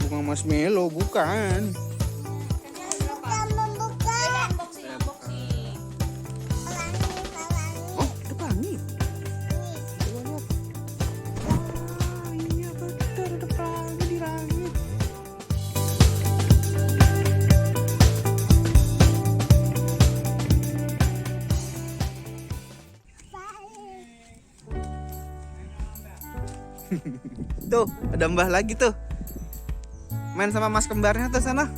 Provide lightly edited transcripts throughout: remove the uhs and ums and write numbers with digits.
Bunga marshmallow bukan. Oh, ada pelangi. Coba lihat. Wah, iya betul ada pelangi di langit. Tuh, ada Mbah lagi tuh. Main sama mas kembarnya tuh sana.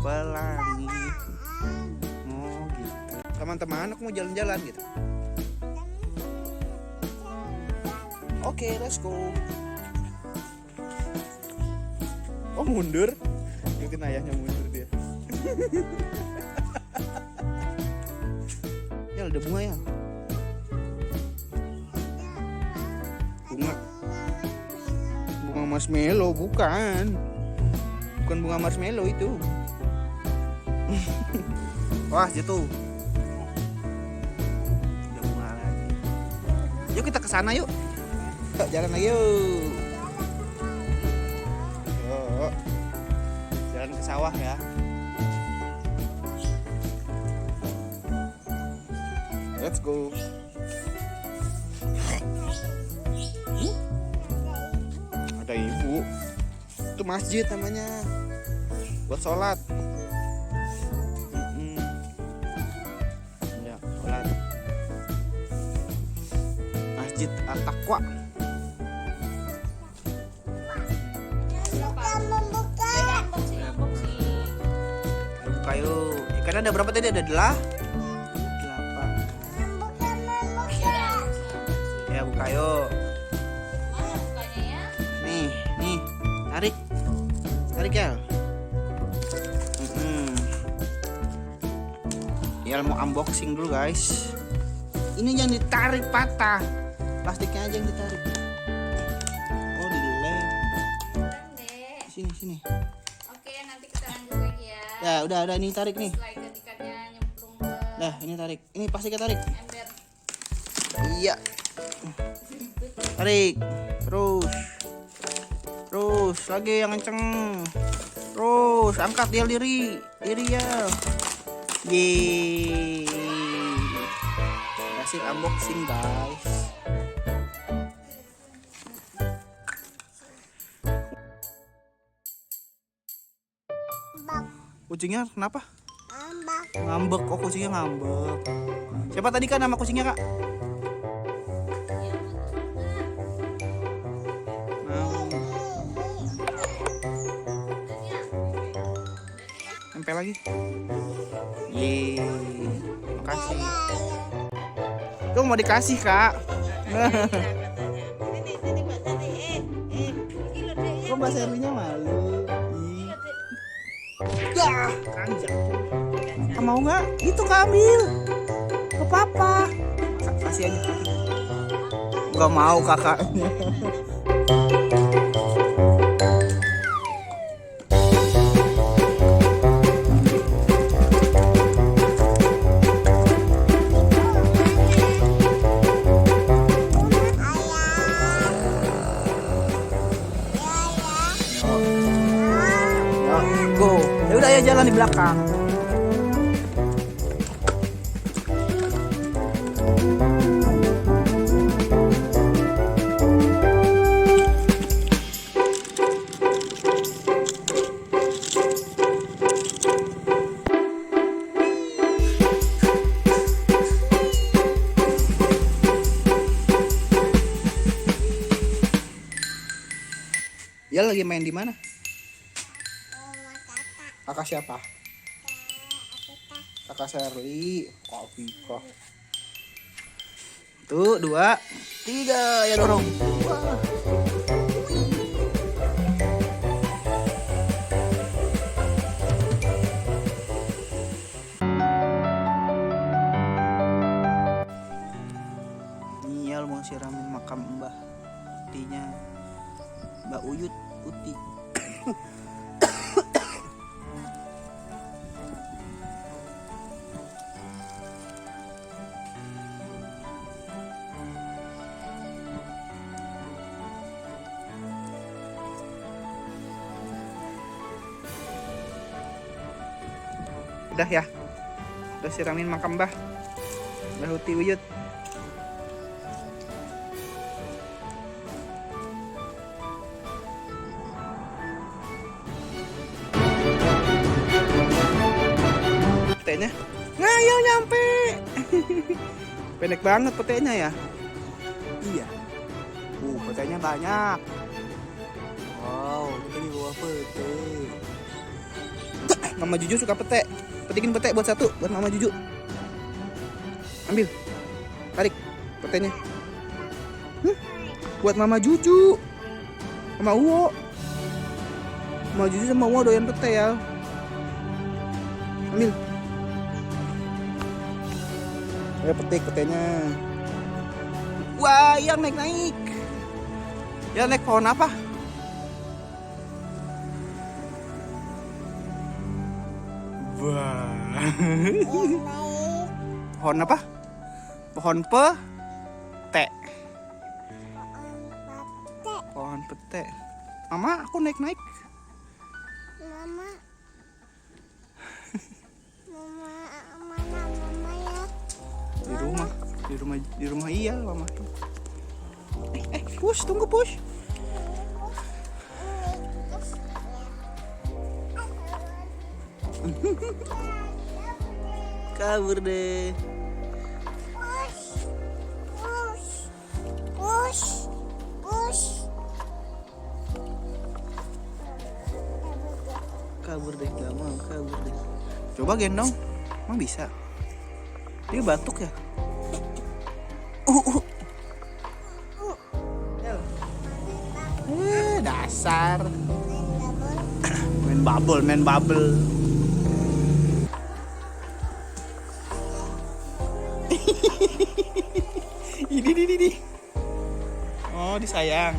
Pelangi. Oh gitu. Teman-teman, aku mau jalan-jalan gitu. Oke, let's go. Oh mundur. Mungkin ayahnya mundur dia. Ya ada bunga ya. Bunga marshmallow bukan bunga marshmallow itu. Wah jatuh. Ada bunga lagi. Yuk kita ke sana yuk. Yuk jalan lagi yuk. Yuk. Jalan ke sawah ya. Let's go. Ada ibu. Itu masjid namanya. Buat sholat. Ya, sholat. Masjid At-Taqwa. Buka yuk. Ikan ada berapa tadi? Ada 8. Ya buka yuk. Nih, tarik ya. Ya mau unboxing dulu guys. Ini yang ditarik patah, plastiknya aja yang ditarik. Oh dilem. Sini. Oke, nanti kita lanjut lagi ya. Ya udah ini tarik nih. Setelah ikan-ikannya nyemplung ke Nah ini tarik, ini pasti kita tarik. ember. Iya. Tarik, terus lagi yang kenceng. Terus angkat dia diri ya. Yeay. Berhasil unboxing guys. Kucingnya kenapa? Ngambek. Oh kucingnya ngambek. Siapa tadi kan nama kucingnya kak? Nempel lagi. Yeay. Makasih. Tuh mau dikasih kak. Kok Mbak Serlinya malu? Ya, kan jatuh. Mau nggak? Itu Kamil. Ke papa. Kasih aja. Gak mau kakaknya. Go. Ya udah ya jalan di belakang. Dia lagi main di mana? Kakak siapa? Kakak Serli. Kak Vika. Tuh 2, 3 ya dorong. Wah. Nial mau siramin makam Mbah Utinya. Mbak Uyut Uti. Udah ya. Udah siramin makam Mbah. Mbah Huti Wuyut. Petenya. Nah, ya nyampe. Pendek banget petenya ya. Iya. Petenya banyak. Wow, kita di bawah pete. Mama Juju suka pete. Petikin pete buat satu, buat Mama Juju. Ambil. Tarik petenya. Buat Mama Juju. Sama Uwo. Mama Juju sama Uwo doyan pete ya. Ambil. Ayo petik petenya. Wah, yang naik-naik. Ya naik pohon apa? Wah. Pohon apa? Pohon pete. Pohon pete. Mama, aku naik-naik. Mama. Mama, mana mama ya? Di rumah iya, Mama. Push, tunggu push. Kabur deh. Push. Kabur deh, gak mau kabur deh. Coba gendong, emang bisa? Dia batuk ya? Dasar. Main bubble. Ini. Oh, disayang.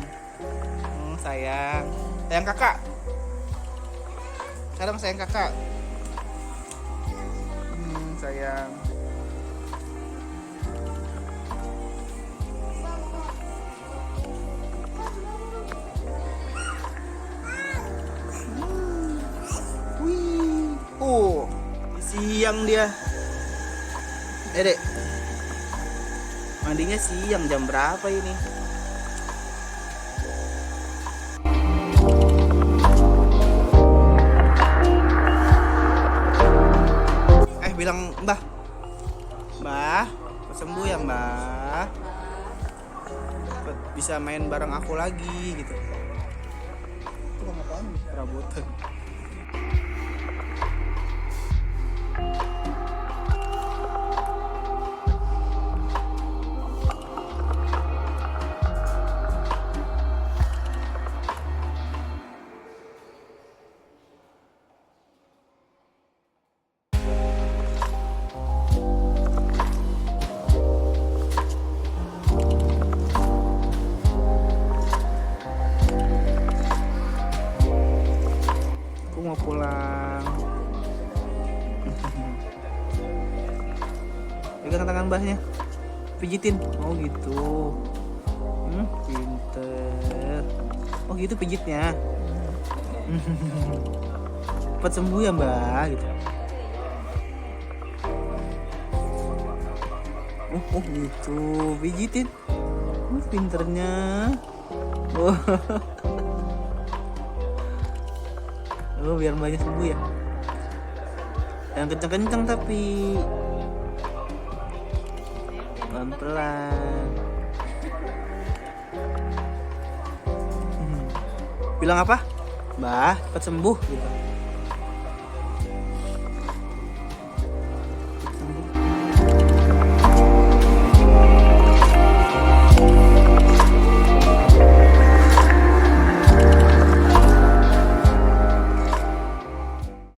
Sayang. Sayang kakak. Sekarang sayang kakak. Sayang. Wih. Oh, siang dia. Dek. Mandinya siang, jam berapa ini? Bilang Mbah, sembuh ya Mbah, bisa main bareng aku lagi gitu. Itu ngapain? Perabotan. Mau pulang. Pegang tangan Mbahnya, pijitin. Oh gitu. Pinter. Oh gitu pijitnya. Cepat sembuh ya Mbah gitu. Oh gitu, pijitin. Pinternya. Oh, biar Mbahnya sembuh ya. Yang kenceng-kenceng tapi pelan-pelan. Bilang apa? Mbah, cepat sembuh gitu.